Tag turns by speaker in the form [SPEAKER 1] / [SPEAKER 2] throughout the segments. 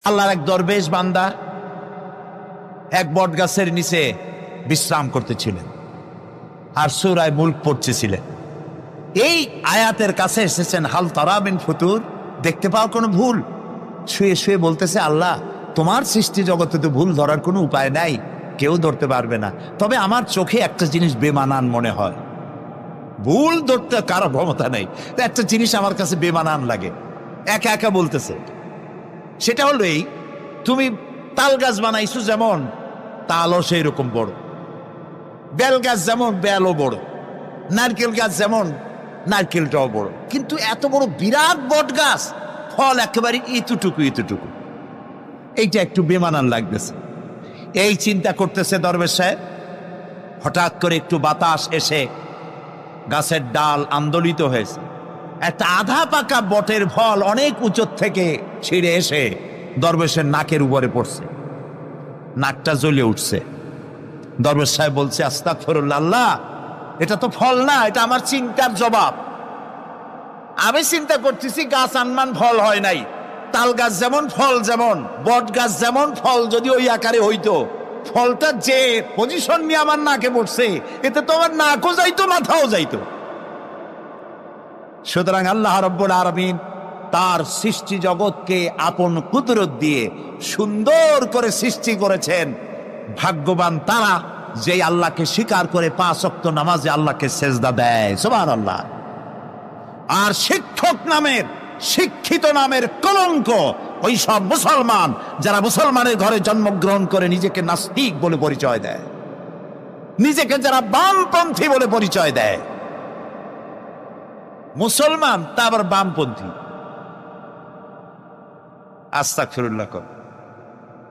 [SPEAKER 1] আল্লাহর এক দরবেশ বান্দা এক বট গাছের নিচে বিশ্রাম করতেছিলেন আর সূরা মুলক পড়তেছিলেন। এই আয়াতের কাছে এসেছেন, হাল তারা মিন ফুতুর, দেখতে পাও কোনো ভুল? শুয়ে শুয়ে বলতেছে, আল্লাহ তোমার সৃষ্টি জগতে তো ভুল ধরার কোনো উপায় নাই, কেউ ধরতে পারবে না, তবে আমার চোখে একটা জিনিস বেমানান মনে হয়। ভুল ধরতে কারো ক্ষমতা নেই, একটা জিনিস আমার কাছে বেমানান লাগে। একা একা বলতেছে, সেটা হলো এই, তুমি তাল গাছ বানাইছো যেমন, তালও সেই রকম বড়, বেল গাছ যেমন বেলও বড়, নারকেল গাছ যেমন নারকেলটাও বড়, কিন্তু এত বড় বিরাট বট গাছ, ফল একেবারে এতটুকু এতটুকু, এইটা একটু বেমানান লাগতেছে। এই চিন্তা করতেছে দরবেশ সাহেব, হঠাৎ করে একটু বাতাস এসে গাছের ডাল আন্দোলিত হয়েছে, একটা আধা পাকা বটের ফল অনেক উঁচু থেকে ছিঁড়ে এসে দরবেশের নাকের উপরে পড়ছে, নাকটা জ্বলে উঠছে। দরবেশ সাহেব বলছে, আস্তাগফিরুল্লাহ, আল্লাহ এটা তো ফল না, এটা আমার চিন্তার জবাব। আমি চিন্তা করতেছি গাছ আনমান ফল হয় নাই, তাল গাছ যেমন ফল যেমন, বট গাছ যেমন ফল যদি ওই আকারে হইতো, ফলটা যে পজিশন নিয়ে আমার নাকে পড়ছে, এতে তো আমার নাকও যাইতো মাথাও যাইতো। সুতরাং আল্লাহ রাব্বুল আলামিন তার সৃষ্টি জগৎকে আপন কুদরত দিয়ে সুন্দর করে সৃষ্টি করেছেন। ভাগ্যবান তারা যে আল্লাহকে স্বীকার করে 5 ওয়াক্ত নামাজে আল্লাহকে সেজদা দেয়, সুবহানাল্লাহ। আর শিক্ষক নামের, শিক্ষিত নামের কলঙ্ক ওই সব মুসলমান যারা মুসলমানের ঘরে জন্মগ্রহণ করে নিজেকে নাস্তিক বলে পরিচয় দেয়, নিজেকে যারা বামপন্থী বলে পরিচয় দেয়। মুসলমান তা আবার বামপন্থী, আস্তাগফিরুল্লাহ।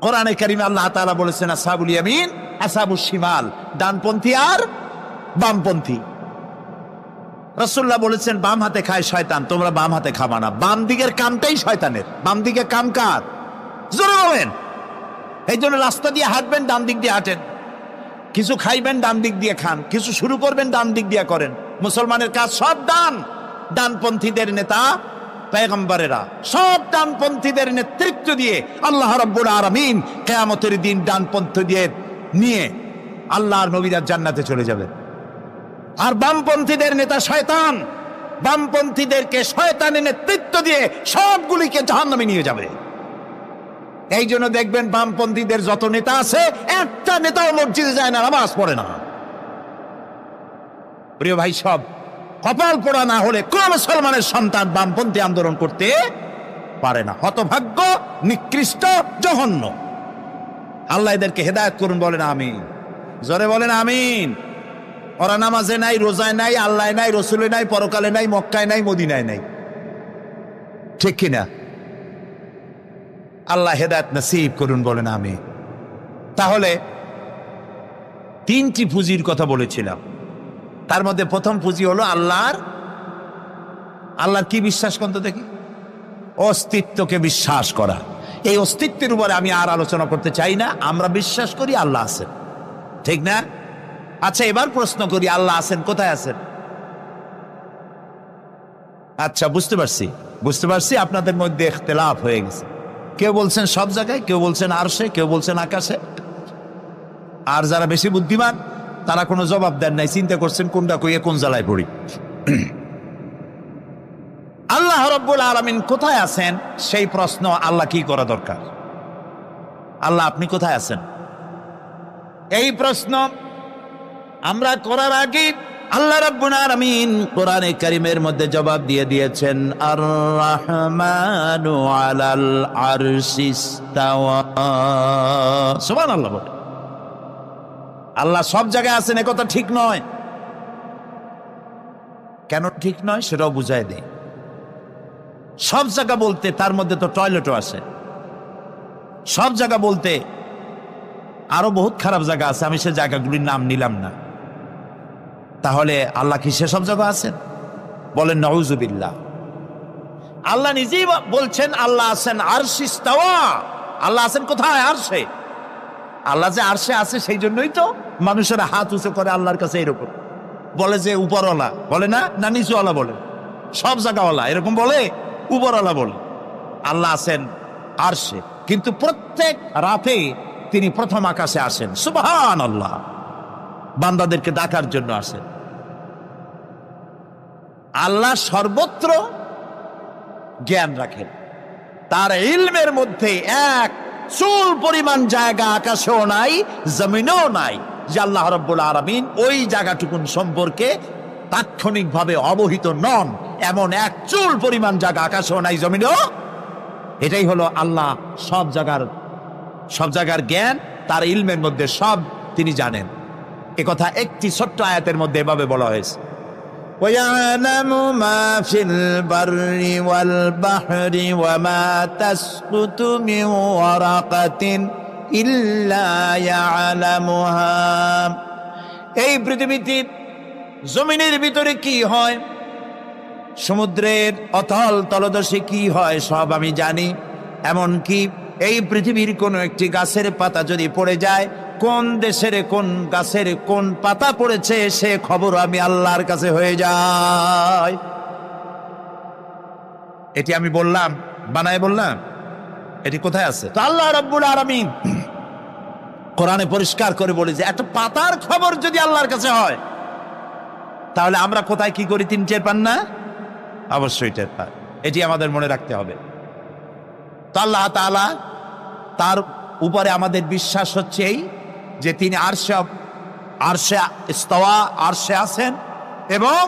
[SPEAKER 1] কোরআনে কারিমে আল্লাহ তাআলা বলেছেন, আসহাবুল ইয়ামিন আসহাবুশ শিমাল, ডানপন্থী আর বামপন্থী। রাসূলুল্লাহ বলেছেন, বাম হাতে খায় শয়তান, তোমরা বাম হাতে খাবা না। বাম দিকের কামটাই শয়তানের, বাম দিকে কাম কার? জোরে বলেন। এই জন্য রাস্তা দিয়ে হাঁটবেন, ডান দিক দিয়ে হাঁটেন, কিছু খাইবেন ডান দিক দিয়ে খান, কিছু শুরু করবেন ডান দিক দিয়ে করেন। মুসলমানের কাজ সব ডান, ডানপন্থীদের নেতা পয়গম্বরেরা সব ডানপন্থীদের নেতৃত্ব দিয়ে আল্লাহ রাব্বুল আলামিন কিয়ামতের দিন ডানপন্থীদের নিয়ে আল্লাহর নবীরা জান্নাতে চলে যাবেন। আর বামপন্থীদের নেতা শয়তান, বামপন্থীদেরকে শয়তানের নেতৃত্ব দিয়ে সবগুলিকে জাহান্নামে নিয়ে যাবে। এই জন্য দেখবেন বামপন্থীদের যত নেতা আছে, একটা নেতাও মসজিদে যায় না, নামাজ পড়ে না। প্রিয় ভাই, সব কপাল পোড়া না হলে কোন মুসলমানের সন্তান বামপন্থী আন্দোলন করতে পারে না। হতভাগ্য, নিকৃষ্ট, জঘন্য। আল্লাহ এদেরকে হেদায়েত করুন, বলেন আমিন। জোরে বলেন আমিন। ওরা নামাজে নাই, রোজায় নাই, আল্লাহ নাই, রসুলে নাই, পরকালে নাই, মক্কায় নাই, মদিনায় নাই, ঠিক কিনা? আল্লাহ হেদায়েত নসিব করুন, বলেন আমিন। তাহলে 3টি পুঁজির কথা বলেছিলাম, তার মধ্যে প্রথম পুঁজি হলো আল্লাহর কি বিশ্বাস করতে দেখি? অস্তিত্বকে বিশ্বাস করা। এই অস্তিত্বের উপরে আমি আর আলোচনা করতে চাই না। আমরা বিশ্বাস করি আল্লাহ আছেন, ঠিক না? আচ্ছা, এবার প্রশ্ন করি, আল্লাহ আছেন, কোথায় আছেন? আচ্ছা, বুঝতে পারছি আপনাদের মধ্যে ইখতিলাফ হয়ে গেছে। কেউ বলছেন সব জায়গায়, কেউ বলছেন আরশে, কেউ বলছেন আকাশে। আর যারা বেশি বুদ্ধিমান তারা কোনো জবাব দেন নাই, চিন্তা করছেন কোনটা কইয়ে কোন জ্বালায় পড়ি। আল্লাহ রাব্বুল আলামিন কোথায় আছেন সেই প্রশ্ন আল্লাহ কি করা দরকার? আল্লাহ আপনি কোথায় আছেন, এই প্রশ্ন আমরা করার আগে আল্লাহ রাব্বুল আলামিন কোরআনে কারীমের মধ্যে জবাব দিয়ে দিয়েছেন, আর রাহমানু আলাল আরশি ইসতাওয়া। সুবহানাল্লাহ। আল্লাহ সব জায়গায় আছেন এ কথা ঠিক নয়। কেন ঠিক নয় সেটাও বুঝাই দেই। সব জায়গা বলতে তার মধ্যে তো টয়লেটও আছে। সব জায়গা বলতে আরো বহুত খারাপ জায়গা আছে, আমি সে জায়গাগুলির নাম নিলাম না। তাহলে আল্লাহ কি সেসব জায়গা আছেন? বলেন নাউজুবিল্লাহ। আল্লাহ নিজেই বলছেন আল্লাহ আছেন আরশে ইস্তাওয়া। আল্লাহ আছেন কোথায়? আরশে। আল্লাহ যে আরশে আছে সেই জন্যই তো মানুষেরা হাত উঁচু করে আল্লাহর কাছে, এরকম বলে যে উপরওয়ালা, বলে না, না নিচুওয়ালা বলে, সব জায়গাওয়ালা এরকম বলে, উপরওয়ালা বলে। আল্লাহ আছেন আরশে। কিন্তু প্রত্যেক রাতে তিনি প্রথম আকাশে আসেন। সুবহানাল্লাহ, বান্দাদেরকে ডাকার জন্য আসেন। আল্লাহ সর্বত্র জ্ঞান রাখেন, তার ইলমের মধ্যে এক চুল পরিমাণ জায়গা আকাশেও নাই, জমিনেও নাই যে আল্লাহ রাব্বুল আলামিন ওই জায়গাটুকুন সম্পর্কে তাৎক্ষণিকভাবে অবহিত নন। এমন এক চুল পরিমাণ জায়গা আকাশেও নাই, জমিনেও। এটাই হলো আল্লাহ সব জায়গার জ্ঞান, তার ইলমের মধ্যে সব তিনি জানেন। একথা একটি ছোট্ট আয়াতের মধ্যে এভাবে বলা হয়েছে, وَيَعْلَمُ مَا فِي الْبَرِّ وَالْبَحْرِ وَمَا تَسْقُطُ مِنْ وَرَقَةٍ إِلَّا يَعْلَمُهَا। এই পৃথিবীতে জমিনের ভিতরে কি হয়, সমুদ্রের অতল তলদেশে কি হয়, সব আমি জানি। এমনকি এই পৃথিবীর কোন একটি গাছের পাতা যদি পড়ে যায়, কোন দেশের কোন গাছের কোন পাতা পড়েছে সে খবর আমি আল্লাহর কাছে হয়ে যায়। এটি আমি বললাম, বানায় বললাম? এটি কোথায় আছে? তো আল্লাহ রাব্বুল আলামিন কোরআনে পরিষ্কার করে বলে যে একটা পাতার খবর যদি আল্লাহর কাছে হয়, তাহলে আমরা কোথায় কি করি তিনি টের পান না? অবশ্যই টের পান। এটি আমাদের মনে রাখতে হবে। তো আল্লাহ তাআলা, তার উপরে আমাদের বিশ্বাস হচ্ছে এই যে তিনি আরশে ইস্তাওয়া, আরশে আছেন, এবং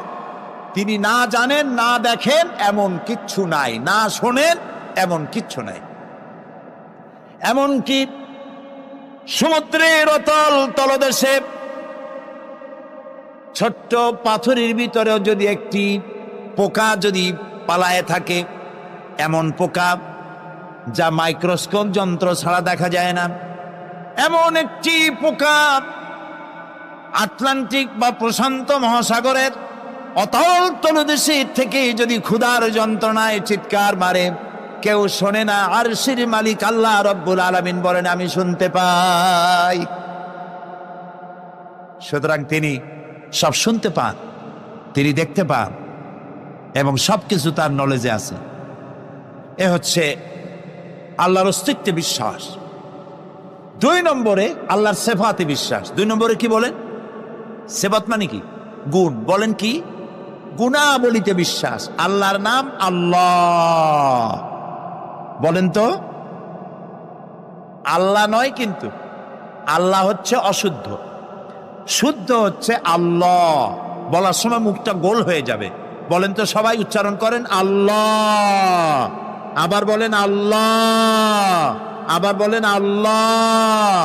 [SPEAKER 1] তিনি না জানেন না দেখেন এমন কিচ্ছু নাই, না শোনেন এমন কিচ্ছু নাই। এমনকি সমুদ্রের অতল তলদেশে ছোট্ট পাথরের ভিতরেও যদি একটি পোকা যদি পালায়ে থাকে, এমন পোকা যা মাইক্রোস্কোপ যন্ত্র ছাড়া দেখা যায় না, এমন একটি পোকা আটলান্টিক বা প্রশান্ত মহাসাগরের অতল তলদেশে থেকে যদি ক্ষুধার যন্ত্রণায় চিৎকার মারে, কেউ শোনে না, আরশের মালিক আল্লাহ রাব্বুল আলামিন বলেন আমি শুনতে পাই। সুতরাং তিনি সব শুনতে পান, তিনি দেখতে পান, এবং সবকিছু তার নলেজে আছে। এ হচ্ছে আল্লাহর অস্তিত্বে বিশ্বাস। 2 নম্বরে আল্লাহর সিফাতে বিশ্বাস। 2 নম্বরে কি বলেন? সিফাত মানে কি? গুণ। বলেন কি? গুণাবলীতে বিশ্বাস। আল্লাহর নাম আল্লাহ, বলেন তো? আল্লাহ নয়, কিন্তু আল্লাহ হচ্ছে অশুদ্ধ, শুদ্ধ হচ্ছে আল্লাহ। বলার সময় মুখটা গোল হয়ে যাবে। বলেন তো, সবাই উচ্চারণ করেন আল্লাহ, আবার বলেন আল্লাহ, আবার বলেন আল্লাহ।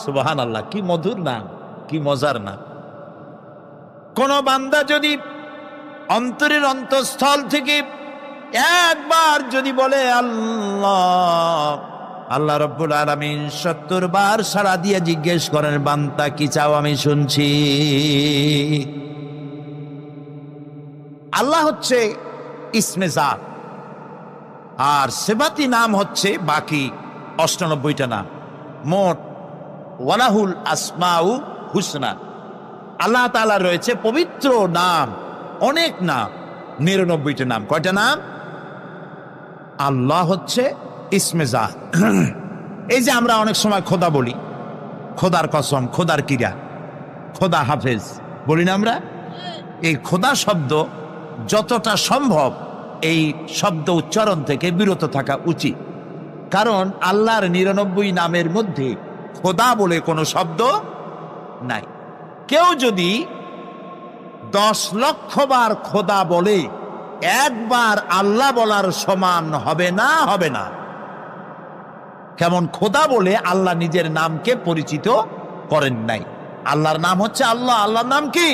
[SPEAKER 1] সুবহানাল্লাহ, কি মধুর নাম, কি মজার নাম। কোন বান্দা যদি অন্তরের অন্তঃস্থল থেকে একবার যদি বলে আল্লাহ, আল্লাহ রাব্বুল আলামিন 70 বার সাড়া দিয়ে জিজ্ঞেস করেন, বান্দা কি চাও আমি শুনছি। আল্লাহ হচ্ছে ইসমে জাত, আর সিফাতি নাম হচ্ছে বাকি 98টা নাম। মোট ওয়ালাহুল আসমাউ হুসনা, আল্লাহ তাআলা রয়েছে পবিত্র নাম, অনেক নাম, 99টা নাম। কয়টা নাম? আল্লাহ হচ্ছে ইসমে জাত। এই যে আমরা অনেক সময় খোদা বলি, খোদার কসম, খোদার কিরা, খোদা হাফেজ বলি না আমরা? এই খোদা শব্দ যতটা সম্ভব এই শব্দ উচ্চারণ থেকে বিরত থাকা উচিত, কারণ আল্লাহর 99 নামের মধ্যে খোদা বলে কোনো শব্দ নাই। কেউ যদি 10 লক্ষ বার খোদা বলে, একবার আল্লাহ বলার সমান হবে না, হবে না। কেমন খোদা বলে আল্লাহ নিজের নামকে পরিচিত করেন নাই। আল্লাহর নাম হচ্ছে আল্লাহ, আল্লাহর নাম কি?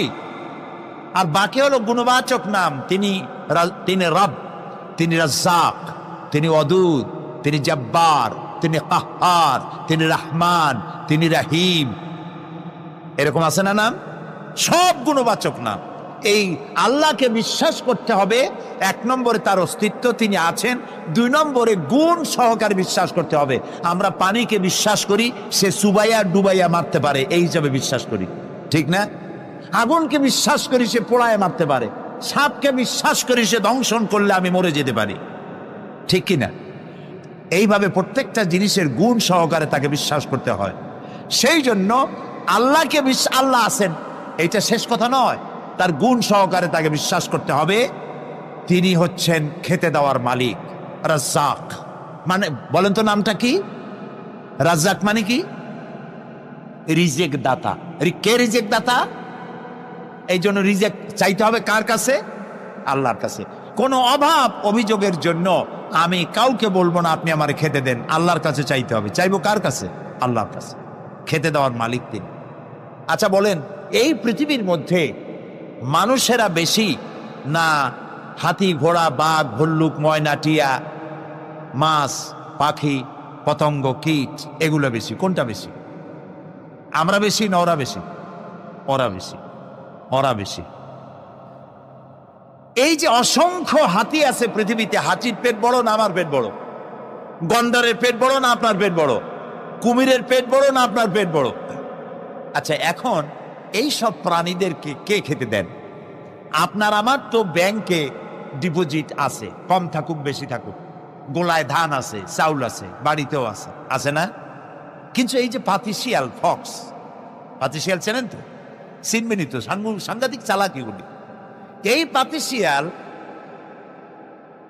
[SPEAKER 1] আর বাকি হলো গুণবাচক নাম। তিনি রব, তিনি রাজ্জাক, তিনি ওয়াদুদ, তিনি জব্বার, তিনি কাহ্হার, তিনি রহমান, তিনি রহিম। এরকম আছে না নাম? সব গুণবাচক নাম। এই আল্লাহকে বিশ্বাস করতে হবে। 1 নম্বরে তার অস্তিত্ব, তিনি আছেন। 2 নম্বরে গুণ সহকারে বিশ্বাস করতে হবে। আমরা পানিকে বিশ্বাস করি সে চুবাইয়া ডুবাইয়া মারতে পারে, এই হিসাবে বিশ্বাস করি, ঠিক না? আগুনকে বিশ্বাস করি সে পোড়ায় মারতে পারে। সাপকে বিশ্বাস করি সে দংশন করলে আমি মরে যেতে পারি, ঠিক কিনা? এইভাবে প্রত্যেকটা জিনিসের গুণ সহকারে তাকে বিশ্বাস করতে হয়। সেই জন্য আল্লাহকে আল্লাহ আছেন এইটা শেষ কথা নয়, তার গুণ সহকারে তাকে বিশ্বাস করতে হবে। তিনি হচ্ছেন খেতে দেওয়ার মালিক, রাজ্জাক। মানে বলেন তো নামটা কি? রাজ্জাক মানে কি? রিজেক দাতা। কে রিজেক দাতা? এই জন্য রিজেক চাইতে হবে কার কাছে? আল্লাহর কাছে। কোনো অভাব অভিযোগের জন্য আমি কাউকে বলবো না আপনি আমার খেতে দেন, আল্লাহর কাছে চাইতে হবে। চাইবো কার কাছে? আল্লাহর কাছে। খেতে দেওয়ার মালিক তিনি। আচ্ছা বলেন, এই পৃথিবীর মধ্যে মানুষেরা বেশি না হাতি, ঘোড়া, বাঘ, ভল্লুক, ময়না, টিয়া, মাছ, পাখি, পতঙ্গ, কীট এগুলো বেশি? কোনটা বেশি? আমরা বেশি না ওরা বেশি? ওরা বেশি, ওরা বেশি। এই যে অসংখ্য হাতি আছে পৃথিবীতে, হাতির পেট বড় না আমার পেট বড়? গন্ডারের পেট বড় না আপনার পেট বড়? কুমিরের পেট বড় না আপনার পেট বড়? আচ্ছা, এখন এই সব প্রাণীদেরকে কে খেতে দেন? আপনার আমার তো ব্যাংকে ডিপোজিট আছে, কম থাকুক বেশি থাকুক, গোলায় ধান আছে, চাউল আছে, বাড়িতেও আছে, আছে না? কিন্তু এই যে পাতিশিয়াল, ফক্স, পাতিশিয়াল চেনেন তো? চিনবেনই তো, সাংঘাতিক চালাকিগুলি। এই পাতিশিয়াল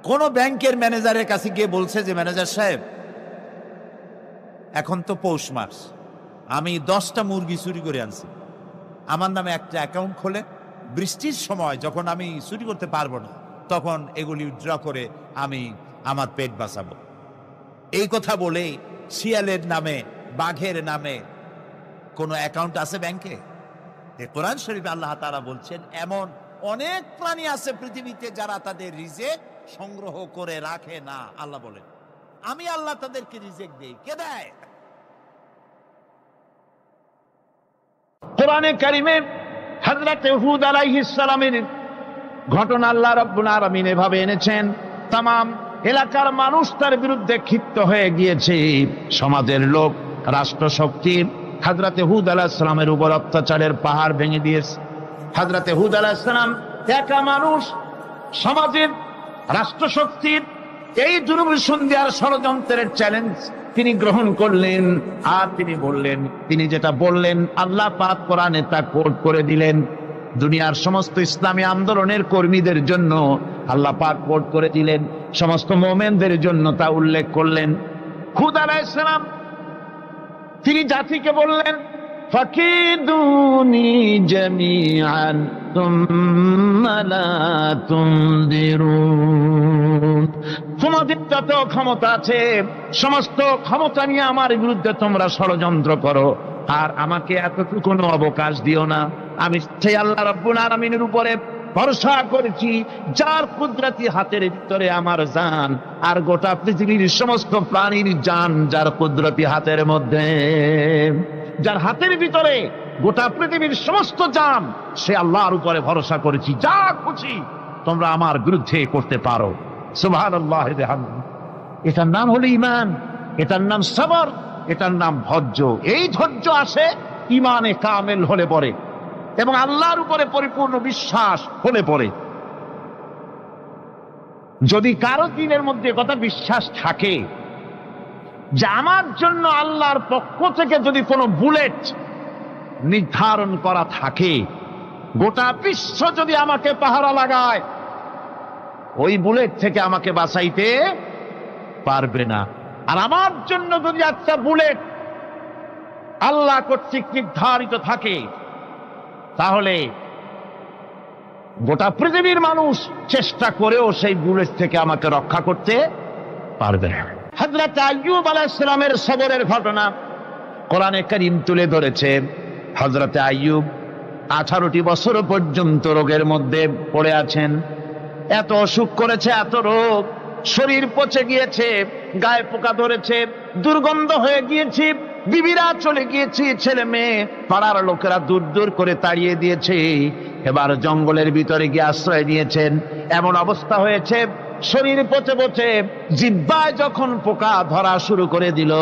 [SPEAKER 1] কোন ব্যাংকের ম্যানেজারের কাছে গিয়ে বলছে যে ম্যানেজার সাহেব, এখন তো পৌষ মাস, আমি 10টা মুরগি চুরি করে আনছি, আমার নামে একটা অ্যাকাউন্ট খোলে, বৃষ্টির সময় যখন আমি চুরি করতে পারবো না তখন এগুলি উইথড্র করে আমি আমার পেট বাঁচাবো। এই কথা বলে শিয়ালের নামে, বাঘের নামে কোনো অ্যাকাউন্ট আছে ব্যাংকে? কোরআন শরীফে আল্লাহ তাআলা বলছেন এমন অনেক প্রাণী আছে পৃথিবীতে যারা তাদের রিজেক সংগ্রহ করে রাখে না। আল্লাহ বলেন আমি আল্লাহ তাদেরকে রিজেক দেই। কে দেয়?
[SPEAKER 2] কোরআনে কারিমে হযরত হুদ আলাইহিস সালামের ঘটনা আল্লাহ রাব্বুল আলামিন এভাবে এনেছেন, তামাম এলাকার মানুষ তার বিরুদ্ধে ক্ষিপ্ত হয়ে গিয়েছে। সমাজের লোক, রাষ্ট্রশক্তি হযরত হুদ আলাইহিস সালামের উপর অত্যাচারের পাহাড় ভেঙে দিয়েছে। হযরত হুদ আলাইহিস সালাম একা মানুষ, সমাজের রাষ্ট্রশক্তির এই দুর্বিসন্ধির ষড়যন্ত্রের চ্যালেঞ্জ তিনি গ্রহণ করলেন। আর তিনি বললেন, তিনি যেটা বললেন আল্লাহ পাক কোরআনে তা কোট করে দিলেন। দুনিয়ার সমস্ত ইসলামী আন্দোলনের কর্মীদের জন্য আল্লাহ পাক কোট করে দিলেন, সমস্ত মুমিনদের জন্য তা উল্লেখ করলেন। হুদ আলাইহিস সালাম তিনি জাতিকে বললেন, ফাকিদুনি জামিআন তুম্মা লা তুনদিরুন। তোমাদের যত ক্ষমতা আছে সমস্ত ক্ষমতা নিয়ে আমার বিরুদ্ধে তোমরা ষড়যন্ত্র করো, আর আমাকে এতটুকু অবকাশ দিও না। আমি সেই আল্লাহ রাব্বুল আলামিনের উপরে ভরসা করেছি যার কুদরতি হাতের ভিতরে আমার জান, আর গোটা পৃথিবীর সমস্ত প্রাণীর জান যার কুদরতি হাতের মধ্যে, যার হাতের ভিতরে গোটা পৃথিবীর সমস্ত জান, সে আল্লাহর উপরে ভরসা করেছি। যা খুশি তোমরা আমার বিরুদ্ধে করতে পারো। সুবহানাল্লাহ। এটার নাম হলো ঈমান, এটার নাম সবর, এটার নাম ধৈর্য। এই ধৈর্য আসে ঈমানে কামেল হলে পরে এবং আল্লাহর উপরে পরিপূর্ণ বিশ্বাস হলে পরে। যদি কারো দিনের মধ্যে কথা বিশ্বাস থাকে যে আমার জন্য আল্লাহর পক্ষ থেকে যদি কোনো বুলেট নির্ধারণ করা থাকে, গোটা বিশ্ব যদি আমাকে পাহারা লাগায়, ওই বুলেট থেকে আমাকে বাঁচাইতে পারবে না। আর আমার জন্য যদি একটা বুলেট আল্লাহ কর্তৃক নির্ধারিত থাকে, তাহলে গোটা পৃথিবীর মানুষ চেষ্টা করেও সেই বুলেট থেকে আমাকে রক্ষা করতে পারবে না। হযরত আইয়ুব আলাইহিস সালামের সবরের ঘটনা কোরআনে কারীম তুলে ধরেছে। হযরত আইয়ুব 18টি বছর পর্যন্ত রোগের মধ্যে পড়ে আছেন। এত অসুখ করেছে, এত রোগ, শরীর পচে গিয়েছে, গায়ে পোকা ধরেছে, দুর্গন্ধ হয়ে গিয়েছে, বিবিরা চলে গিয়েছে, ছেলে মেয়ে পাড়ার লোকেরা দূর দূর করে তাড়িয়ে দিয়েছে। এবার জঙ্গলের ভিতরে গিয়ে আশ্রয় নিয়েছেন। এমন অবস্থা হয়েছে, শরীর পচে পচে জিহ্বায় যখন পোকা ধরা শুরু করে দিল,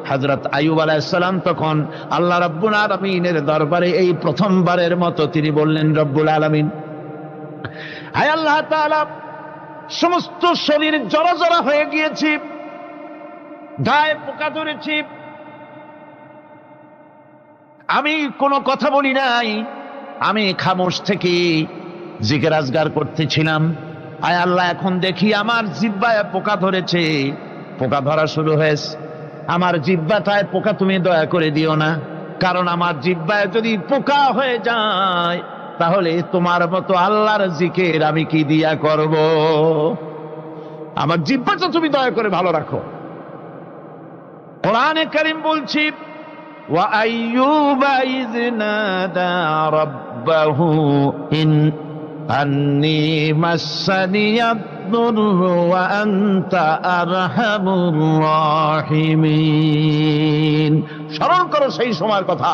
[SPEAKER 2] হযরত আইয়ুব আলাইহিস সালাম তখন আল্লাহ রাব্বুল আলামিনের দরবারে এই প্রথমবারের মতো তিনি বললেন, রব্বুল আলামিন, হায় আল্লাহ তাআলা, সমস্ত শরীর জড়ো জড়ো হয়ে গিয়েছে, গায়ে পোকা ধরেছি, আমি কোনো কথা বলি নাই, আমি খামোশ থেকে জিকির আজগার করতেছিলাম। আয় আল্লাহ, এখন দেখি আমার জিহ্বায় পোকা ধরেছে, পোকা ধরা শুরু হয়েছে। আমার জিহ্বাটায় পোকা তুমি দয়া করে দিও না, কারণ আমার জিহ্বায় যদি পোকা হয়ে যায় তাহলে তোমার মতো আল্লাহর জিকির আমি কি দিয়া করব? আমার জিহ্বাটা তুমি দয়া করে ভালো রাখো। কোরআনে কারীম বলছি, ওয়া আইয়ুবা ইয নাদা রাব্বাহু আন্নী মাসসানিয়াদ দুররু ওয়া আনতা আরহামুর রাহিমিন। স্মরণ করো সেই সময়ের কথা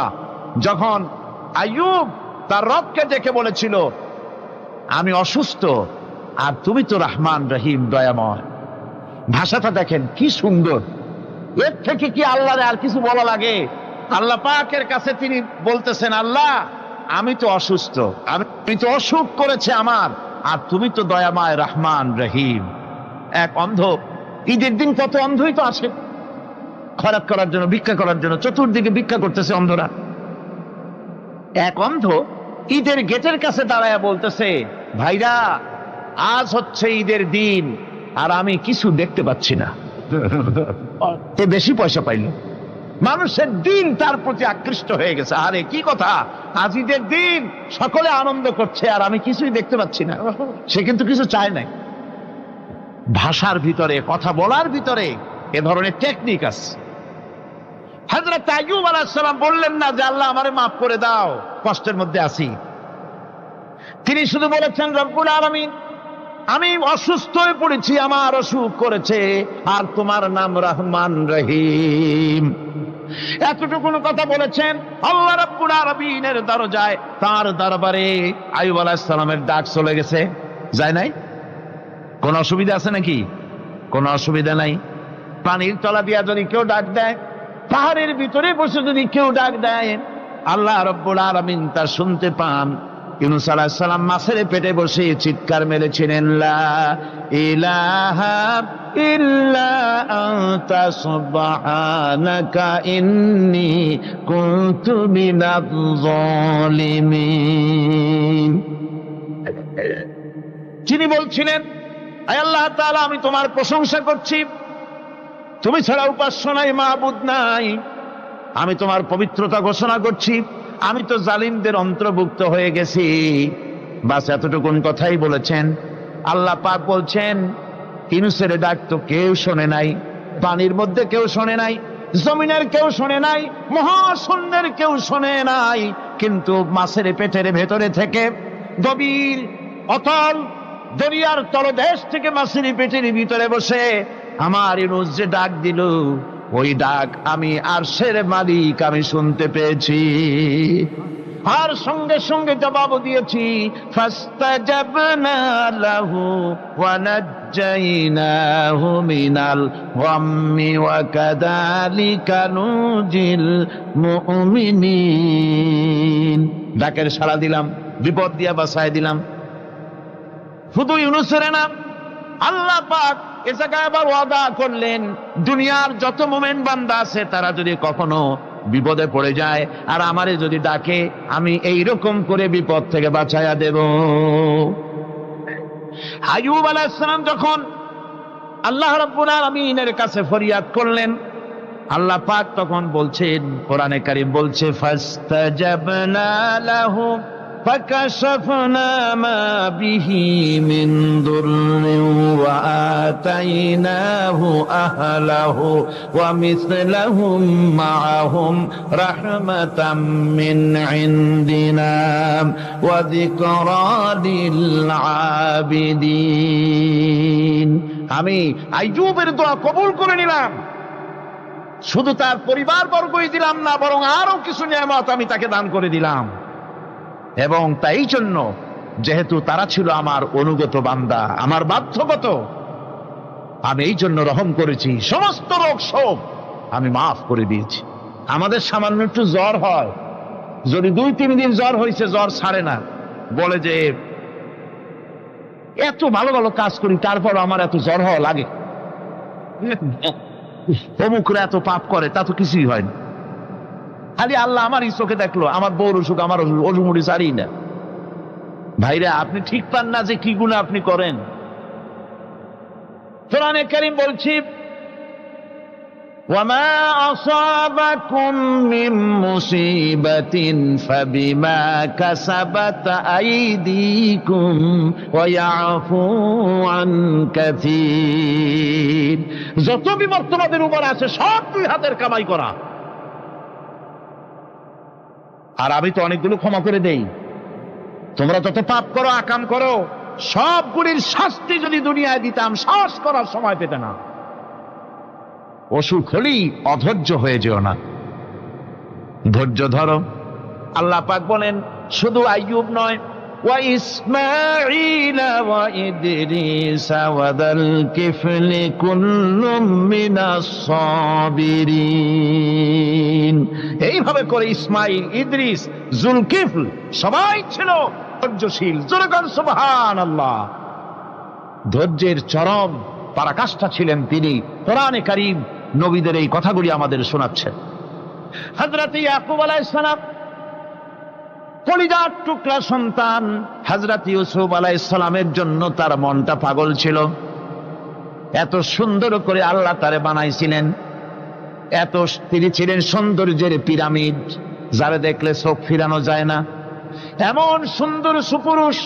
[SPEAKER 2] যখন আইয়ুব তার রবকে ডেকে বলেছিল, আমি অসুস্থ আর তুমি তো রহমান রহিম, দয়াময়। ভাষাটা দেখেন কি সুন্দর, এর থেকে কি আল্লাহর আর কিছু বলা লাগে? আল্লাহ পাকের কাছে তিনি বলতেছেন, আল্লাহ আমি তো অসুস্থ, আমি তো অসুখ করেছে আমার, আর তুমি তো দয়াময় রহমান রহিম। এক অন্ধ, ঈদের দিন কত অন্ধই তো আছে খয়রাত করার জন্য, ভিক্ষা করার জন্য, চতুর্দিকে ভিক্ষা করতেছে অন্ধরা। এক অন্ধ ঈদের গেটের কাছে দাঁড়ায় বলতেছে, ভাইরা আজ হচ্ছে ঈদের দিন আর আমি কিছু দেখতে পাচ্ছি না। বেশি পয়সা পাইল, মানুষের দিন তার প্রতি আকৃষ্ট হয়ে গেছে। আরে কি কথা, আজ ঈদের দিন, সকলে আনন্দ করছে আর আমি কিছুই দেখতে পাচ্ছি না। সে কিন্তু কিছু চায় নাই। ভাষার ভিতরে, কথা বলার ভিতরে এ ধরনের টেকনিক আছে। হযরত আইয়ুব আলাইহিস সালাম বললেন না যে আল্লাহ আমারে মাফ করে দাও, কষ্টের মধ্যে আছি। তিনি শুধু বলেছেন, রব্বুল আলামিন আমি অসুস্থ হয়ে পড়েছি, আমার অসুখ করেছে, আর তোমার নাম রহমান রহিম। এতটুকু কথা বলেছেন। আল্লাহ রাব্বুল আলামিনের দরজায়, তার দরবারে আইয়ুব আলাইহিস সালামের ডাক চলে গেছে। যায় নাই? কোন অসুবিধা আছে নাকি? কোনো অসুবিধা নাই। পানির তলা দিয়া যদি কেউ ডাক দেয়, পাহাড়ের ভিতরে বসে যদি কেউ ডাক দেয়, আল্লাহ রাব্বুল আলামিন তা শুনতে পান। ইউনূস আলাইহিস সালাম মাছের পেটে বসে চিৎকার মেরেছিলেন, লা ইলাহা ইল্লা আনতা সুবহানাকা ইন্নী কুনতু মিনাজ জালিমিন। তিনি বলছিলেন, আয় আল্লাহ তাআলা, আমি তোমার প্রশংসা করছি, তুমি ছাড়া উপাস্য নাই, মাবুদ নাই। আমি তোমার পবিত্রতা ঘোষণা করছি, আমি তো জালিমদের অন্তর্ভুক্ত হয়ে গেছি। বাস এতটুকুন কথাই বলেছেন। আল্লাহ পাক বলছেন, ইউনূসের ডাক তো কেউ শোনে নাই, পানির মধ্যে কেউ শোনে নাই, জমিনের কেউ শোনে নাই, মহাশূন্যের কেউ শোনে নাই, কিন্তু মাছের পেটের ভেতরে থেকে, গভীর অতল দরিয়ার তলদেশ থেকে মাছের পেটের ভিতরে বসে আমার ইউনূস যে ডাক দিল, ওই ডাক আমি আরশের মালিক আমি শুনতে পেয়েছি, আর সঙ্গে সঙ্গে জবাব দিয়েছি। ফাস্তাজাবনা লাহু ওয়া নাজ্জাইনাহু মিনাল গাম্মি ওয়া কাযালিকা নুজিল মুমিনিন। ডাকের সাড়া দিলাম, বিপদ দিয়া বাঁচায় দিলাম। শুধু ইউনূসের না, আল্লাহ পাক এ জায়গায় আবার ওয়াদা করলেন, দুনিয়ার যত মুমিন বান্দা আছে তারা যদি কখনো বিপদে পড়ে যায় আর আমারে যদি ডাকে, আমি এইরকম করে বিপদ থেকে বাঁচাইয়া দেব। আইয়ুব আলাইহিস সালাম যখন আল্লাহ রাব্বুল আলামিনের কাছে ফরিয়াদ করলেন, আল্লাহ পাক তখন বলছেন, কোরআনে কারীম বলছে, ফাস্তাজাবনা লাহু فكشفنا ما به من ضر وآتيناه أهله ومثلهم معهم رحمة من عندنا وذكرى للعابدين। আমি আইয়ুবের দোয়া কবুল করে নিলাম, শুধু তার পরিবার বর্গই দিলাম না, বরং আরো কিছু নিয়ামত আমি তাকে দান করে দিলাম। এবং তাই জন্য, যেহেতু তারা ছিল আমার অনুগত বান্দা, আমার বাধ্যগত, আমি এই জন্য রহম করেছি, সমস্ত রোগ শোক আমি মাফ করে দিয়েছি। আমাদের সামান্য একটু জ্বর হয়, যদি 2-3 দিন জ্বর হয়েছে, জ্বর ছাড়ে না, বলে যে এত ভালো ভালো কাজ করি তারপর আমার এত জ্বর হওয়া লাগে। অমুকরা এত পাপ করে, তা তো কিছুই হয় না। খালি আল্লাহ আমার চোখে দেখলো, আমার বউর অসুখ, আমার অজুমুড়ি সারি না। ভাইরা, আপনি ঠিক পান না যে কি গুনাহ আপনি করেন? কোরআনে কারীম বলছি, وَمَا أَصَابَكُم مِّن مُّصِيبَةٍ فَبِمَا كَسَبَتْ أَيْدِيكُمْ وَيَعْفُو عَن كَثِيرٍ। যত বিপদ তোমাদের উপর আছে সব দুই হাতের কামাই করা। আর আমি তো অনেকগুলো ক্ষমা করে দেই। তোমরা যত পাপ করো, আকাম করো, সবগুলির শাস্তি যদি দুনিয়ায় দিতাম, শ্বাস করার সময় পেতে না। অসুখ হলেই অধৈর্য হয়ে যেও না, ধৈর্য ধরো। আল্লাহ পাক বলেন, শুধু আইয়ুব নয়, ওয়া ইসমাঈল ওয়া ইদরিস ওয়া যাল কিফলি কুল্লুম মিনাস সাবিরিন। এইভাবে করে ইসমাঈল, ইদ্রিস, জুলকিফল সবাই ছিল ধৈর্যশীল। জোরে বলেন সুবহানাল্লাহ। ধৈর্যের চরম পরাকাষ্ঠা ছিলেন তিনি। কোরআনে কারীম নবীদের এই কথাগুলি আমাদের শোনাচ্ছেন। হযরত ইয়াকুব আলাইহিস সালাম, কলিজার টুকরা সন্তান হযরত ইউসুফ আলাইহিস সালামের জন্য তার মনটা পাগল ছিল। এত সুন্দর করে আল্লাহ তারে বানাইছিলেন, এত তিনি ছিলেন সৌন্দর্যের পিরামিড, যারে দেখলে চোখ ফিরানো যায় না। এমন সুন্দর সুপুরুষ,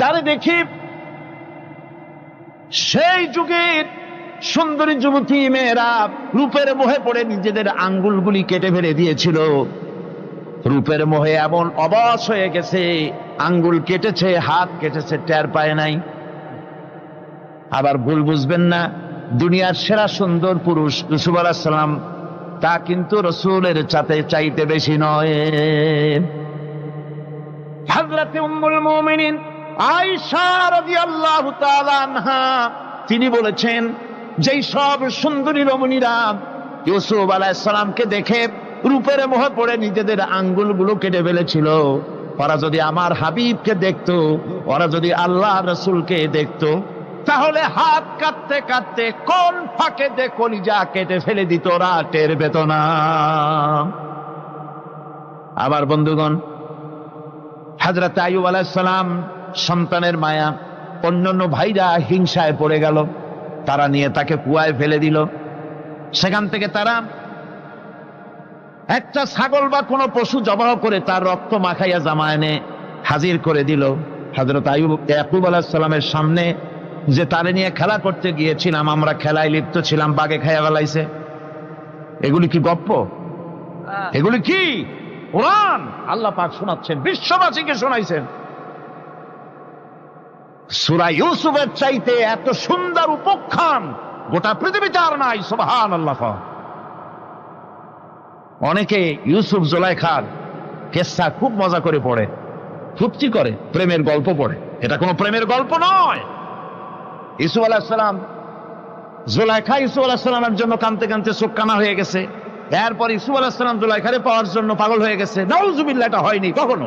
[SPEAKER 2] যারে দেখি সেই যুগের সুন্দরী যুবতী মেয়েরা রূপের মোহে পড়ে নিজেদের আঙ্গুলগুলি কেটে ফেলে দিয়েছিল। রূপের মোহে এমন অবশ হয়ে গেছে, আঙ্গুল কেটেছে, হাত কেটেছে, টের পায় নাই। আবার ভুল বুঝবেন না, দুনিয়ার সেরা সুন্দর পুরুষ ইউসুফ আলাইহিস সালাম, তা কিন্তু রাসূলের চাইতে বেশি নয়। হযরত উম্মুল মুমিনিন আয়েশা রাদিয়াল্লাহু তাআলা আনহা তিনি বলেছেন, যেই সব সুন্দরী রমণীরা ইউসুফ আলাইহিস সালামকে দেখে রূপের মোহে পড়ে নিজেদের আঙ্গুলগুলো কেটে ফেলেছিল, ওরা যদি আমার হাবিবকে দেখতো, ওরা যদি আল্লাহ রাসূলকে দেখতো, তাহলে হাত কাটতে কাটতে কোন ফাঁকে যে কলিজা কেটে ফেলে দিত, ওরা টের পেত না। আবার বন্ধুগণ, হযরত আইয়ুব আলাইহিস সালাম সন্তানের মায়া, অন্যান্য ভাইরা হিংসায় পড়ে গেল, তারা নিয়ে তাকে কুয়ায় ফেলে দিল। সেখান থেকে তারা একটা ছাগল বা কোনো পশু জবাহ করে তার রক্ত মাখাইয়া জামা এনে হাজির করে দিল হযরত ইয়াকুব আলাইহিস সালামের সামনে, যে তারে নিয়ে খেলা করতে গিয়েছিলাম, আমরা খেলায় লিপ্ত ছিলাম, বাগে খাইয়া ফেলাইছে। এগুলি কি গপ্প? এগুলি কি কোরআন? আল্লাহ পাক শোনাচ্ছেন, বিশ্ববাসীকে শোনাইছেন। সূরা ইউসুফের চাইতে এত সুন্দর উপাখ্যান গোটা পৃথিবীতে আর নাই। সুবহানাল্লাহ। অনেকে ইউসুফ জুলাইখার কেসা খুব মজা করে পড়ে, ফুর্তি করে, প্রেমের গল্প পড়ে। এটা কোনো প্রেমের গল্প নয়। ইউসুফ আলাইহিস সালাম, জুলাইখা ইউসুফ আলাইহিস সালামের জন্য কাঁদতে কাঁদতে চোখ কানা হয়ে গেছে। এরপর ইউসুফ আলাইহিস সালাম জুলাইখারে পাওয়ার জন্য পাগল হয়ে গেছে। নাউজুবিল্লাহ, এটা হয়নি কখনো।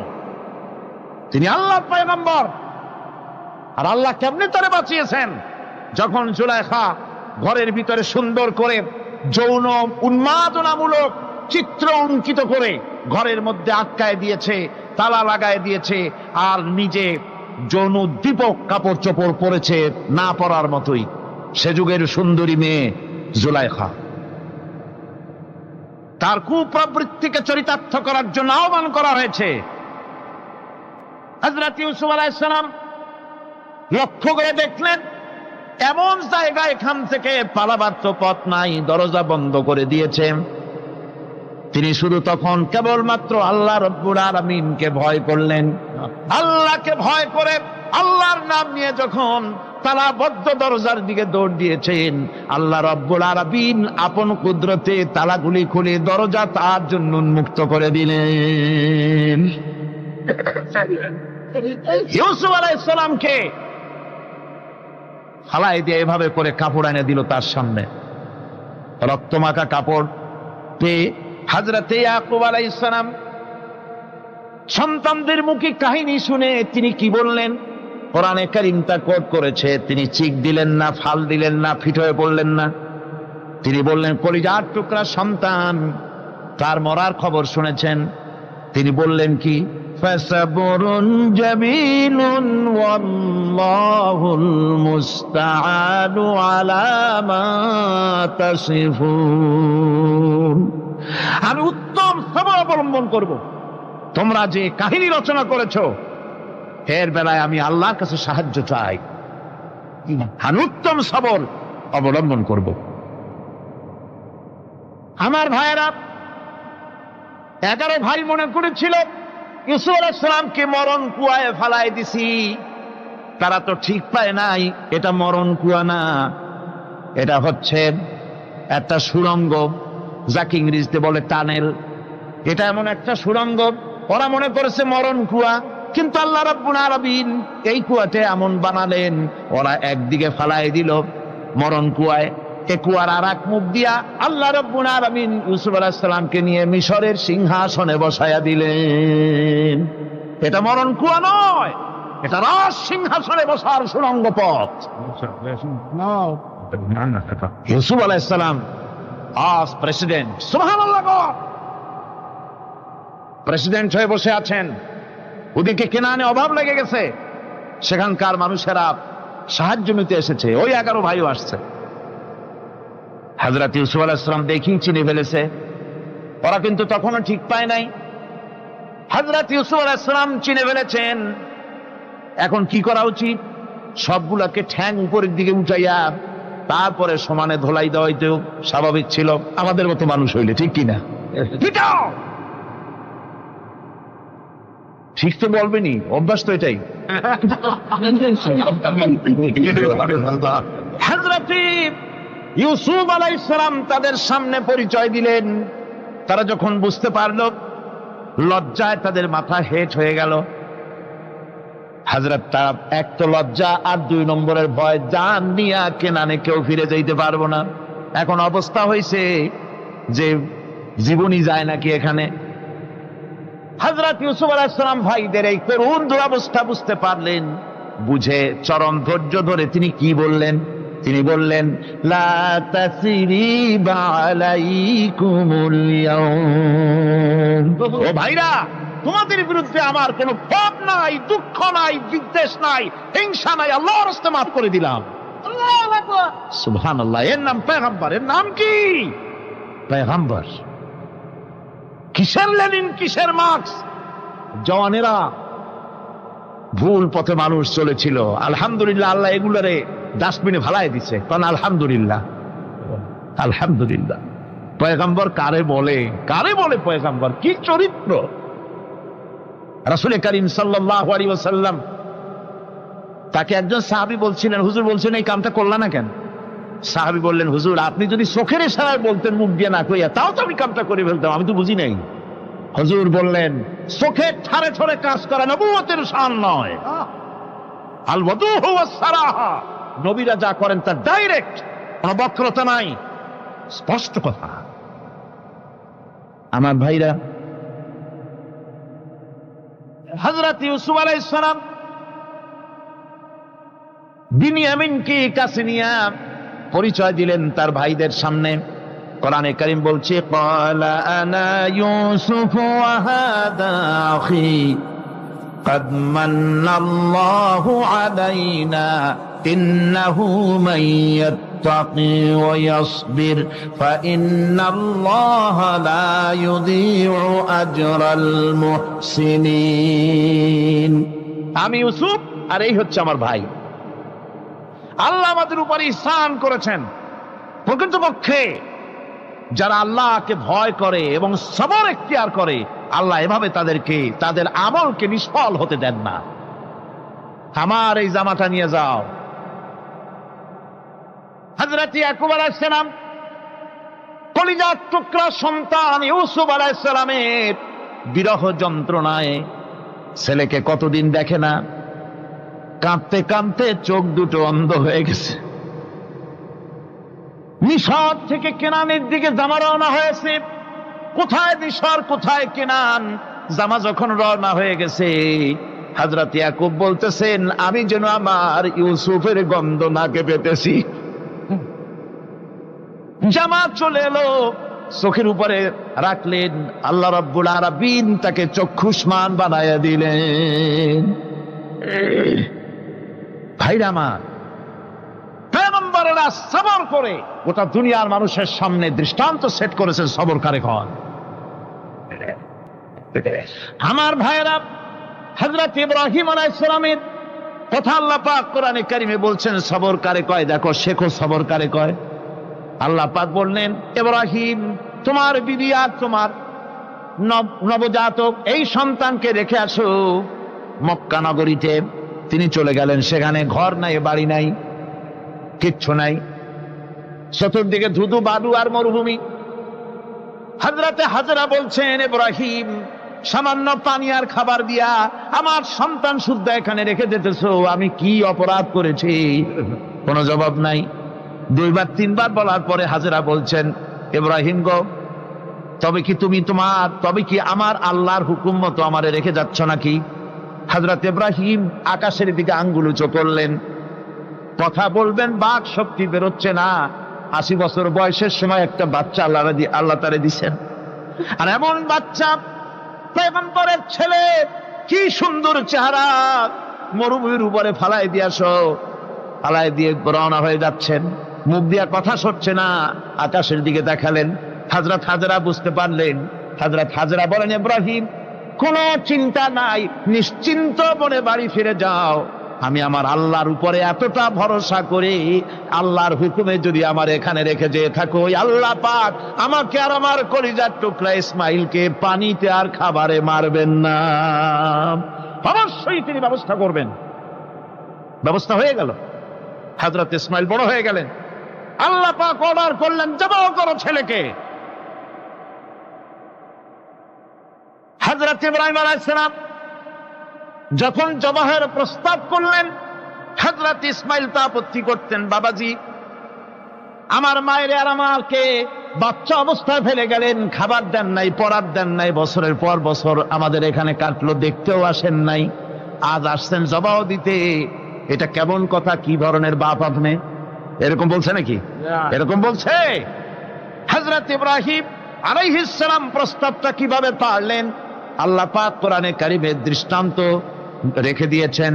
[SPEAKER 2] তিনি আল্লাহর পয়গম্বর। আর আল্লাহ কেমনে তারে বাঁচিয়েছেন? যখন জুলাইখা ঘরের ভিতরে সুন্দর করে যৌন উন্মাদনামূলক চিত্র অঙ্কিত করে ঘরের মধ্যে আটকায় দিয়েছে, তালা লাগায় দিয়েছে, আর নিজে যৌন দীপক কাপড় চোপড় পরেছে না পরার মতোই। সে যুগের সুন্দরী মেয়ে জুলাইখা। তার কুপ্রবৃত্তিকে চরিতার্থ করার জন্য আহ্বান করা হয়েছে। হযরত ইউসুফ আলাইহিস সালাম লক্ষ্য করে দেখলেন, এমন জায়গায় এখান থেকে পালাবার তো পথ নাই, দরজা বন্ধ করে দিয়েছে। তিনি শুধু তখন কেবলমাত্র আল্লাহ রব্বুল আলামিনকে ভয় করলেন। আল্লাহকে ভয় করে আল্লাহর নাম নিয়ে যখন তালাবদ্ধ দরজার দিকে দৌড় দিয়েছেন, আল্লাহ রব্বুল আলামিন আপন কুদরতে তালাগুলি খুলে দরজা তার জন্য উন্মুক্ত করে দিলেন। ইউসুফ আলাইহিস সালামকে ফালাই দিয়ে এভাবে করে কাপড় এনে দিল তার সামনে। রক্তমাখা কাপড় পেয়ে হযরত ইয়াকুব আলাইহিস সালাম সন্তানদের মুখে কাহিনী শুনে তিনি কি বললেন? কোরআনে কারীম তা কোট করেছে। তিনি চিক দিলেন না, ফাল দিলেন না, ফিট হয়ে পড়লেন না। তিনি বললেন, কলিজার টুকরা সন্তান তার মরার খবর শুনেছেন? তিনি বললেন কি? ফাসাবরুন জামিলুন ওয়াল্লাহুল মুস্তাআনু আলা মা তাসিফুন। আমি উত্তম সবর অবলম্বন করব। তোমরা যে কাহিনী রচনা করেছো এর বেলায় আমি আল্লাহর কাছে সাহায্য চাই। আমি উত্তম সবর অবলম্বন করব। আমার ভাইয়েরা, 11 ভাই মনে করেছিল ইউসুফ আলাইহিস সালামকে মরণ কুয়ায় ফালায় দিছি। তারা তো ঠিক পায় নাই এটা মরণ কুয়া না, এটা হচ্ছে একটা সুড়ঙ্গ, যাকে ইংরেজিতে বলে টানেল। এটা এমন একটা সুড়ঙ্গ, ওরা মনে করেছে মরণ কুয়া, কিন্তু আল্লাহ রাব্বুল আলামিন এই কুয়াতে এমন বানালেন, ওরা একদিকে ফালায় দিল মরণ কুয়ায়, এ কুয়ার আর এক মুখ দিয়া আল্লাহ রাব্বুল আলামিন ইউসুফ আলাইহিস সালামকে নিয়ে মিশরের সিংহাসনে বসায়া দিলেন। এটা মরণ কুয়া নয়, এটা রাজ সিংহাসনে বসার সুড়ঙ্গ পথ। ইউসুফ আলাইহিস সালাম আজ প্রেসিডেন্ট, সুবহানাল্লাহ, প্রেসিডেন্ট হয়ে বসে আছেন। ওদিকে কেনানে অভাব লেগে গেছে, সেখানকার মানুষেরা সাহায্য নিতে এসেছে, ওই 11 ভাইও আসছে। হযরত ইউসুফ আলাইহিস সালাম দেখেই চিনে ফেলেছে, ওরা কিন্তু তখনও ঠিক পায় নাই। হযরত ইউসুফ আলাইহিস সালাম চিনে ফেলেছেন। এখন কি করা উচিত? সবগুলাকে ঠ্যাং উপরের দিকে উঠাইয়া তারপরে সমানে ধোলাই দেওয়াই তো স্বাভাবিক ছিল, আমাদের মতো মানুষ হইলে, ঠিক কিনা? ঠিক তো বলবেনি, অভ্যাস তো এটাই। হযরত ইউসুফ আলাইহিস সালাম তাদের সামনে পরিচয় দিলেন। তারা যখন বুঝতে পারল, লজ্জায় তাদের মাথা হেট হয়ে গেল। হযরত তার এক তো লজ্জা, আর 2 নম্বরের ভয়, জান নিয়া কেনানে কেউ ফিরে যাইতে পারবো না। এখন অবস্থা হয়েছে যে জীবনই যায় নাকি এখানে। হযরত ইউসুফ আলাইহিস সালাম ভাইদের এই করুণ দুরবস্থা বুঝতে পারলেন, বুঝে চরম ধৈর্য ধরে তিনি কি বললেন? তিনি বললেন, লা তাসরিবা আলাইকুমুল ইয়াউম। ও ভাইরা, তোমাদের বিরুদ্ধে আমার কোনো পাপ নাই, দুঃখ নাই, বিদ্বেষ নাই, হিংসা নাই, আল্লাহর রাস্তে মাফ করে দিলাম। আল্লাহু আকবার, সুবহানাল্লাহ। এর নাম পয়গম্বর। এর নাম কি? পয়গম্বর। কিসের লেনিন, কিসের মার্কস? জওয়ানেরা, ভুল পথে মানুষ চলেছিল, আলহামদুলিল্লাহ আল্লাহ এগুলারে ডাস্টবিনে ফালায় দিছে। কারণ আলহামদুলিল্লাহ, আলহামদুলিল্লাহ। পয়গম্বর কারে বলে? কারে বলে পয়গম্বর? কি চরিত্র! রাসূল করিম সাল্লাল্লাহু আলাইহি ওয়াসাল্লাম তাকে একজন সাহাবী বলছিলেন, হুজুর বলছেন এই কামটা করলা না কেন? সাহাবী বললেন, হুজুর আপনি যদি চোখের ইশারায় বলতেন, মুখ দিয়ে না কইয়া, তাও তো আমি কামটা করে ফেলতাম, আমি তো বুঝি নাই। হুজুর বললেন, চোখের ঠারে ঠারে কাজ করা নবুয়তের শান নয়। আল ওয়াদুহু ওয়াস সারাহা, নবীরা যা করেন তা ডাইরেক্ট, কোনো বক্রতা নাই, স্পষ্ট কথা। আমার ভাইরা, হযরত ইউসুফ আলাইহিস সালাম বিনিয়ামিনকে কাছে নিয়ে পরিচয় দিলেন তার ভাইদের সামনে। কোরআনে কারীম বলছে, ক্বালা আনা ইউসুফ ওয়া হাদা আখি قد من الله علينا إنه من يتقي ويصبر فإن الله لا يضيع أجر المحسنين। আমি ইউসুফ আর এই হচ্ছে আমার ভাই। আল্লাহ আমাদের উপর ইহসান করেছেন। প্রকৃতপক্ষে যারা আল্লাহকে ভয় করে এবং সবর এখতিয়ার করে, আল্লাহ এভাবে তাদেরকে, তাদের আমলকে নিষ্ফল হতে দেন না। আমার এই জামাটা নিয়ে যাও। হযরত ইয়াকুব আলাইহিস সালাম, কলিজার টুকরা সন্তান ইউসুফ আলাইহিস সালামের বিরহ যন্ত্রণায় ছেলেকে কতদিন দেখে না, কাঁদতে কাঁদতে চোখ দুটো অন্ধ হয়ে গেছে। মিশর থেকে কেনানের দিকে জামা রওনা হয়েছে। কোথায় মিশর, কোথায় কেনান? জামা যখন রওনা হয়ে গেছে, হযরত ইয়াকুব বলতেছেন, আমি যেন আমার ইউসুফের গন্ধ নাকে পেতেছি। জামা চলে এলো, চোখের উপরে রাখলেন, আল্লাহ রাব্বুল আলামিন তাকে চক্ষুষ্মান বানায়া দিলেন। ভাইরা আমার, পয়গম্বরেরা সবর করে গোটা দুনিয়ার মানুষের সামনে দৃষ্টান্ত সেট করেছেন সবর কারে কন। আমার ভাইরা, হযরত ইব্রাহিম আলাইহিস সালামের কথা আল্লাহ পাক কোরআনে কারিমে বলছেন সবর কারে কয়। দেখো, শেখো সবর কারে কয়। আল্লাহ পাক বললেন, ইব্রাহিম, তোমার বিবি আর তোমার নবজাতক এই সন্তানকে রেখে আসো মক্কা নগরীতে। তিনি চলে গেলেন, সেখানে ঘর নাই, বাড়ি নাই, কিচ্ছু নাই, চতুর্দিকে ধুধু বালু আর মরুভূমি। হযরতে হাজরা বলছেন, ইব্রাহিম, সামান্য পানি আর খাবার দিয়া আমার সন্তান শুদ্ধ এখানে রেখে যেতেছো, আমি কি অপরাধ করেছি? কোনো জবাব নাই। দুইবার তিনবার বলার পরে হাজরা বলছেন, ইব্রাহিম গো, তবে কি আমার আল্লাহর হুকুম মতো আমারে রেখে যাচ্ছ নাকি? হযরত ইব্রাহিম আকাশের দিকে আঙ্গুল উঁচু করলেন। কথা বলবেন, বাক শক্তি বেরোচ্ছে না। 80 বছর বয়সের সময় একটা বাচ্চা আল্লাহ তারে দিছেন, আর এমন বাচ্চা, পয়গম্বরের ছেলে, কি সুন্দর চেহারা, মরুভূমির উপরে ফালাই দিয়ে রওনা হয়ে যাচ্ছেন, মুখ দিয়া কথা সরছে না, আকাশের দিকে দেখালেন। হযরত হাজরা বুঝতে পারলেন। হযরত হাজরা বলেন, ইব্রাহিম, কোনো চিন্তা নাই, নিশ্চিন্ত মনে বাড়ি ফিরে যাও। আমি আমার আল্লাহর উপরে এতটা ভরসা করি, আল্লাহর হুকুমে যদি আমার এখানে রেখে যেয়ে থাকো, আল্লাহ পাক আমাকে আর আমার কলিজার টুকরা ইসমাইলকে পানিতে আর খাবারে মারবেন না, অবশ্যই তিনি ব্যবস্থা করবেন। ব্যবস্থা হয়ে গেল। হযরত ইসমাইল বড় হয়ে গেলেন। আল্লাহ পাক অর্ডার করলেন, জবাহ করো ছেলেকে। হযরত ইব্রাহিম আলাইহিস সালাম যখন জবাহের প্রস্তাব করলেন, হযরত ইসমাইল তা আপত্তি করতেন, বাবাজি, আমার মায়ের আর আমাকে বাচ্চা অবস্থায় ফেলে গেলেন, খাবার দেন নাই, পড়ার দেন নাই, বছরের পর বছর আমাদের এখানে কাটলো, দেখতেও আসেন নাই, আজ আসছেন জবাহ দিতে। এটা কেমন কথা? কি ধরনের বাপ আপনি? এরকম বলছে নাকি? এরকম বলছে। হযরত ইব্রাহিম আলাইহিস সালাম প্রস্তাবটা কিভাবে পারলেন? আল্লাহ পাক কোরআনে কারিমে দৃষ্টান্ত রেখে দিয়েছেন।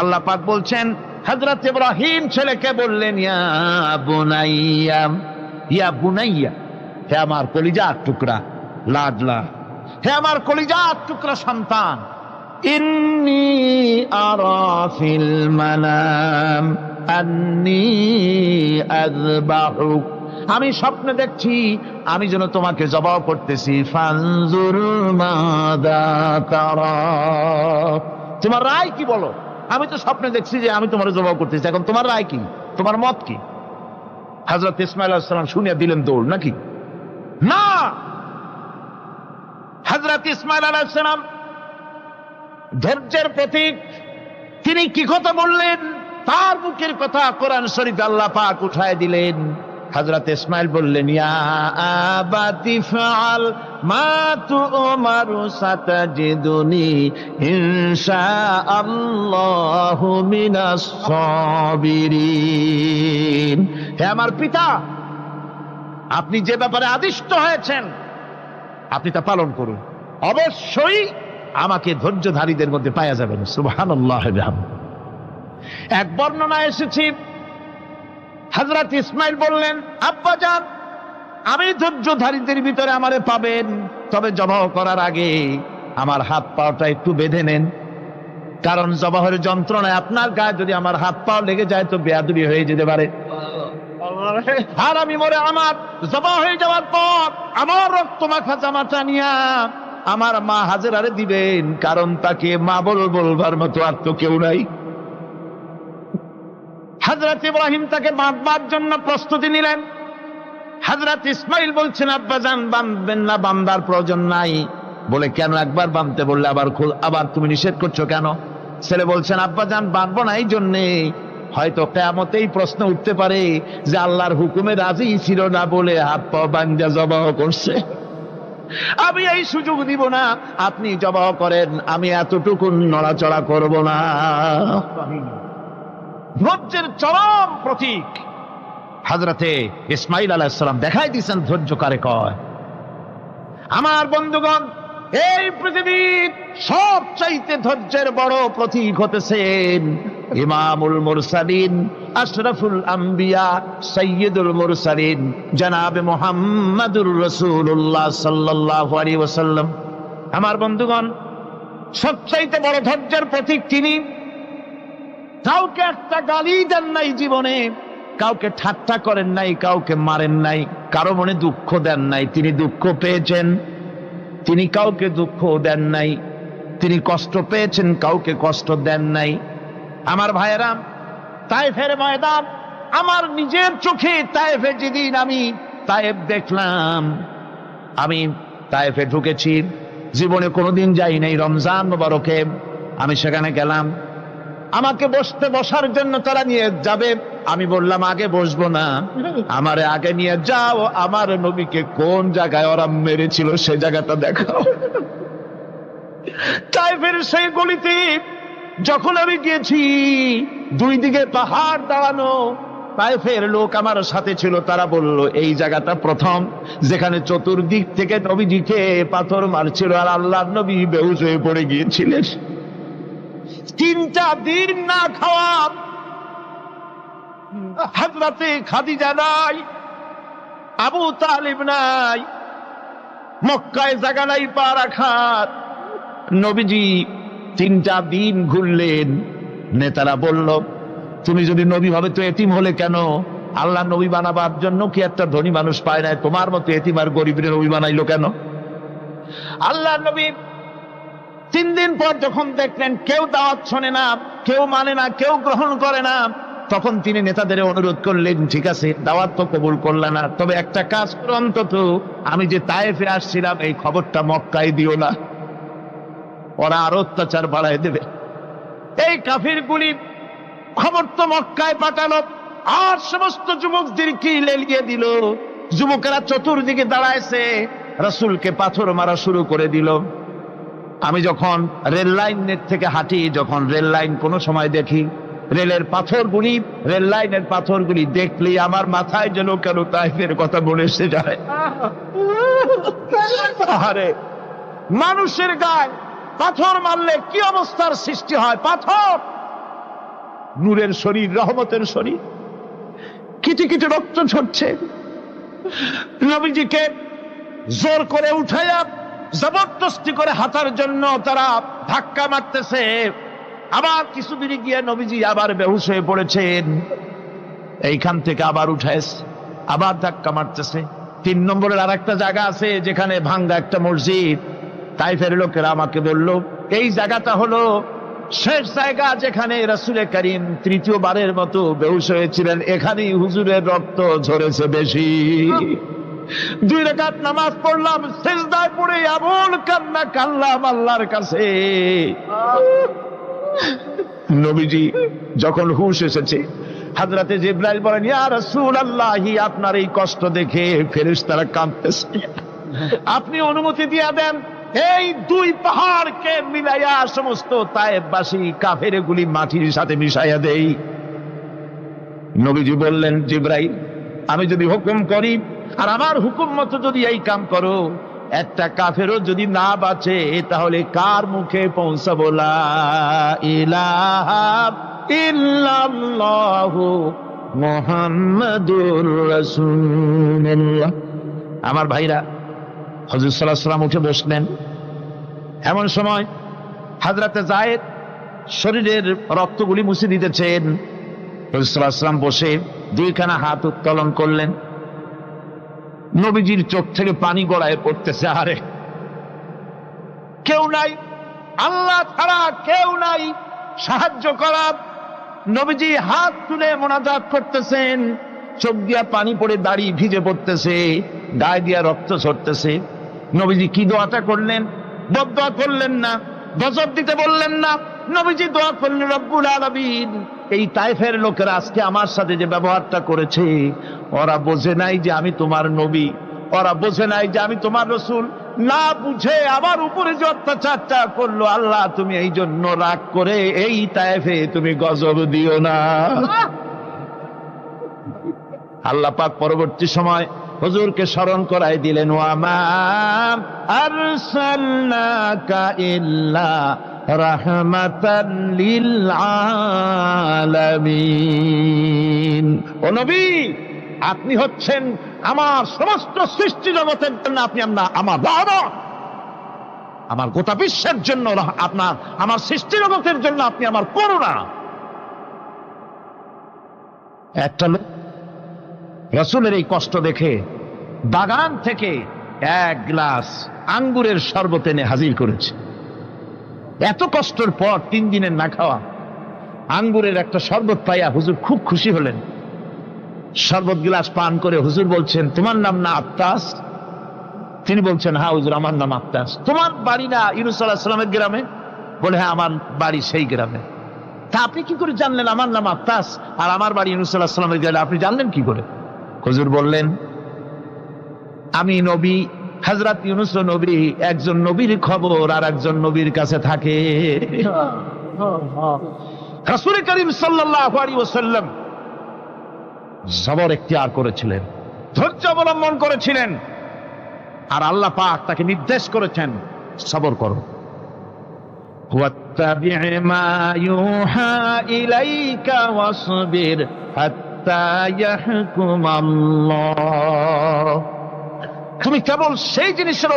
[SPEAKER 2] আল্লাহ পাক বলছেন, হযরত ইব্রাহিম ছেলেকে বললেন, ইয়া বুনাইয়া, হে আমার কলিজার টুকরা লাডলা, হে আমার কলিজার টুকরা সন্তান, ইন্নী আরা ফিল মানাম আন্নী আযবাহুক, আমি স্বপ্নে দেখছি আমি যেন তোমাকে জবাহ করতেছি। ফানজুর মাযা তারা, তোমার রায় কি বলো? আমি তো স্বপ্নে দেখছি যে আমি তোমার জবাহ করতেছি, এখন তোমার রায় কি, তোমার মত কি? হযরত ইসমাঈল আলাইহিস সালাম শুনিয়া দিলেন দৌড়, নাকি? না, হযরত ইসমাঈল আলাইহিস সালাম ধৈর্যের প্রতীক। তিনি কি কথা বললেন? তার মুখের কথা কোরআন শরীফে আল্লাহ পাক উঠায় দিলেন। হযরত ইসমাঈল বললেন, ইয়া আবাতি ফাআল মা তু'মারু সাতাজিদুনি ইনশাআল্লাহু মিনাস সাবিরিন। হে আমার পিতা, আপনি যে ব্যাপারে আদিষ্ট হয়েছেন আপনি তা পালন করুন, অবশ্যই আমাকে ধৈর্যধারীদের মধ্যে পাওয়া যাবেন। সুবহানাল্লাহ। এক বর্ণনা এসেছে, হযরত ইসমাঈল বললেন, আব্বাজান, আমি ধৈর্যধারীদের ভিতরে আমারে পাবেন, তবে জবাহ করার আগে আমার হাত পাটা একটু বেঁধে নেন, কারণ জবাহের যন্ত্রণায় আপনার গায়ে যদি আমার হাত পা লেগে যায় তো বেয়াদবি হয়ে যেতে পারে। আর আমি মরে আমার জবাহ হয়ে যাওয়ার পর আমার রক্ত মাখা জামাটা নিয়া আমার মা হাজেরারে দিবেন, কারণ তাকে মা বলবার মতো আর তো কেউ নাই। হযরত ইব্রাহিম তাকে বাঁধবার জন্য প্রস্তুতি নিলেন। হযরত ইসমাঈল বলছেন, আব্বাজান, বাঁধবেন না, বাঁধার প্রয়োজন নাই। বলে, কেন? একবার বাঁধতে বললে আবার তুমি নিষেধ করছো কেন? ছেলে বলছেন, আব্বাজান, বাঁধবো না এই জন্যে, হয়তো কিয়ামতেই প্রশ্ন উঠতে পারে যে আল্লাহর হুকুমে রাজি ছিল না বলে হাত পা বাঁধা জবাহ করছে। আমি এই সুযোগ দিব না, আপনি জবাহ করেন, আমি এতটুকু নড়াচড়া করব না। ধৈর্যের চরম প্রতীক। হযরতে ইসমাঈল আলাইহিস সালাম দেখাই দিয়েছেন ধৈর্য কারে কয়। আমার বন্ধুগণ, এই পৃথিবীর সবচাইতে ধৈর্যের বড় প্রতীক হতেছেন ইমামুল মুরসালিন, আশরাফুল আম্বিয়া, সাইয়্যিদুল মুরসালিন, জনাবে মুহাম্মাদুর রাসূলুল্লাহ সাল্লাল্লাহু আলাইহি ওয়াসাল্লাম। আমার বন্ধুগণ, সবচাইতে বড় ধৈর্যের প্রতীক তিনি। কাউকে একটা গালি দেন নাই জীবনে, কাউকে ঠাট্টা করেন নাই, কাউকে মারেন নাই, কারো মনে দুঃখ দেন নাই। তিনি দুঃখ পেয়েছেন, তিনি কাউকে দুঃখ দেন নাই। তিনি কষ্ট পেয়েছেন, কাউকে কষ্ট দেন নাই। আমার ভাইয়েরা, তায়েফের ময়দান, আমার নিজের চোখে তায়েফে যেদিন আমি তায়েফ দেখলাম, আমি তায়েফে ঢুকেছি, জীবনে কোনোদিন যাই নাই। রমজান মোবারকে আমি সেখানে গেলাম, আমাকে বসার জন্য তারা নিয়ে যাবে। আমি বললাম আগে বসবো না, আমারে আগে নিয়ে যাও, আমার নবীকে কোন জায়গায় ওরা মেরেছিল সে জায়গাটা দেখাও। তাইফের সেই গলিতে যখন আমি গিয়েছি, দুই দিকে পাহাড় দাঁড়ানো, তাইফের লোক আমার সাথে ছিল, তারা বলল এই জায়গাটা প্রথম যেখানে চতুর্দিক থেকে নবীজিকে পাথর মারছিল আর আল্লাহর নবী বেহুশ হয়ে পড়ে গিয়েছিলেন। 3টা দিন না খাওয়া, হযরতে খাদিজা নাই, আবু তালিব নাই, মক্কায় জায়গা নাই পা রাখার। নবীজি 3টা দিন ঘুরলেন। নেতারা বলল তুমি যদি নবী হবে তো এতিম হলে কেন? আল্লাহ নবী বানাবার জন্য কি একটা ধনী মানুষ পায় না? তোমার মতো এতিম আর গরিবের নবী বানাইলো কেন? আল্লাহ নবী 3 দিন পর যখন দেখলেন কেউ দাওয়াত শোনে না, কেউ মানে না, কেউ গ্রহণ করে না, তখন তিনি নেতাদের অনুরোধ করলেন, ঠিক আছে দাওয়াত তো কবুল করলে না, তবে একটা কাজ করো, অন্তত আমি যে তায়েফে আসছিলাম এই খবরটা মক্কায় দিও না, ওরা আরো অত্যাচার বাড়ায় দেবে। এই কাফিরগুলি খবর তো মক্কায় পাঠালো, আর সমস্ত যুবকদেরকে লেলিয়ে দিল। যুবকেরা চতুর্দিকে দাঁড়াইছে, রাসূলকে পাথর মারা শুরু করে দিল। আমি যখন রেল লাইনের থেকে হাঁটি, যখন রেল লাইন কোনো সময় দেখি, রেলের পাথরগুলি, রেল লাইনের পাথরগুলি দেখলেই আমার মাথায় যেন কেন তাইফের কথা মনে এসে যায়। আরে মানুষের গায়ে পাথর মারলে কি অবস্থার সৃষ্টি হয়! পাথর নূরের শরীর, রহমতের শরীর, কিটি কিটি রক্ত ঝরছে। নবীজিকে জোর করে উঠাইয়া জবরদস্তি করে হাঁটার জন্য তারা ধাক্কা মারতেছে। আবার কিছুদিন গিয়ে নবীজি আবার বেহুশ হয়ে পড়েছেন, এইখান থেকে আবার উঠাইছে, আবার ধাক্কা মারতেছে। 3 নম্বরের আর একটা জায়গা আছে যেখানে ভাঙ্গা একটা মসজিদ। তাইফের লোকেরা আমাকে বলল এই জায়গাটা হলো শেষ জায়গা যেখানে রাসূল করিম 3য়বারের মতো বেহুশ হয়েছিলেন, এখানেই হুজুরের রক্ত ঝরেছে বেশি। 2 রাকাত নামাজ পড়লাম, সিজদায় পড়ে এমন কান্না কাঁদলাম আল্লাহর কাছে। নবীজি যখন হুঁশ এসেছে, হযরতে জিবরাইল বলেন, ইয়া রাসূলুল্লাহ, আপনার এই কষ্ট দেখে ফেরেশতারা কাঁদতেছে, আপনি অনুমতি দিয়ে দেন এই 2 পাহাড়কে মিলাইয়া সমস্ত তায়েফবাসী কাফেরগুলি মাটির সাথে মিশাইয়া দেই। নবীজি বললেন, জিবরাইল, আমি যদি হুকুম করি আর আমার হুকুম মতো যদি এই কাম করো, একটা কাফেরও যদি না বাঁচে তাহলে কার মুখে পৌঁছাবো লা ইলাহা ইল্লাল্লাহু মুহাম্মাদুর রাসূলুল্লাহ। আমার ভাইরা, হুজুর সাল্লাল্লাহু আলাইহি ওয়াসাল্লাম উঠে বসলেন। এমন সময় হযরতে যায়েদ শরীরের রক্তগুলি মুছে দিতেছেন। হুজুর সাল্লাল্লাহু আলাইহি ওয়াসাল্লাম বসে 2খানা হাত উত্তোলন করলেন। নবীজির চোখ থেকে পানি গড়ায় পড়তেছে। আরে কেউ নাই, আল্লাহ ছাড়া কেউ নাই সাহায্য করার। নবীজি হাত তুলে মোনাজাত করতেছেন, চোখ দিয়া পানি পড়ে দাড়ি ভিজে পড়তেছে, গায়ে দিয়া রক্ত ঝরতেছে। নবীজি কি দোয়াটা করলেন? বদদোয়া করলেন না, গজব দিতে বললেন না। নবীজি দোয়া করলেন, রব্বুল আলামিন, এই তায়েফের লোকেরা আজকে আমার সাথে যে ব্যবহারটা করেছে, ওরা বোঝে নাই যে আমি তোমার নবী, ওরা বোঝে নাই যে আমি তোমার রাসূল, না বুঝে আমার উপরে যে অত্যাচারটা করলো, আল্লাহ তুমি এই জন্য রাগ করে এই তায়েফে তুমি গজব দিও না। আল্লাহ পাক পরবর্তী সময় হুজুরকে স্মরণ করাই দিলেন, ওয়া মা আরসালনাকা ইল্লা রাহমাতাল লিল আলামিন। ও নবী, আপনি হচ্ছেন আমার সমস্ত সৃষ্টি জগতের জন্য আপনি আমার রহমত, আমার গোটা বিশ্বের জন্য আপনার, আমার সৃষ্টি জগতের জন্য আপনি আমার করুণা। একটা লোক রাসূলের এই কষ্ট দেখে বাগান থেকে এক গ্লাস আঙ্গুরের শরবত এনে হাজির করেছে। এত কষ্টের পর 3 দিনের না খাওয়া আঙ্গুরের একটা শরবত পাইয়া হুজুর খুব খুশি হলেন। শরবত গ্লাস পান করে হুজুর বলছেন, তোমার নাম না আত্তাস? তিনি বলছেন, হ্যাঁ হুজুর, আমার নাম আত্তাস। তোমার বাড়ি না ইউনূস আলাইহিস সালামের গ্রামে? বলে, হ্যাঁ, আমার বাড়ি সেই গ্রামে। তা আপনি কি করে জানলেন আমার নাম আত্তাস আর আমার বাড়ি ইউনূস আলাইহিস সালামের গ্রামে? আপনি জানলেন কি করে? হুজুর বললেন, আমি নবী, হযরত ইউনূস নবী, একজন নবীর খবর আর একজন নবীর কাছে থাকে। রাসূল করিম সাল্লাল্লাহু আলাইহি ওয়াসাল্লাম সবর ইখতিয়ার করেছিলেন, ধৈর্য অবলম্বন করেছিলেন, আর আল্লাহ পাক তাকে নির্দেশ করেছেন, সবর করো। ওয়াত্তাবি' মা ইউহা ইলাইকা ওয়াসবির হাত্তা ইয়াহকুম আল্লাহ। তুমি কেবল সেই জিনিসের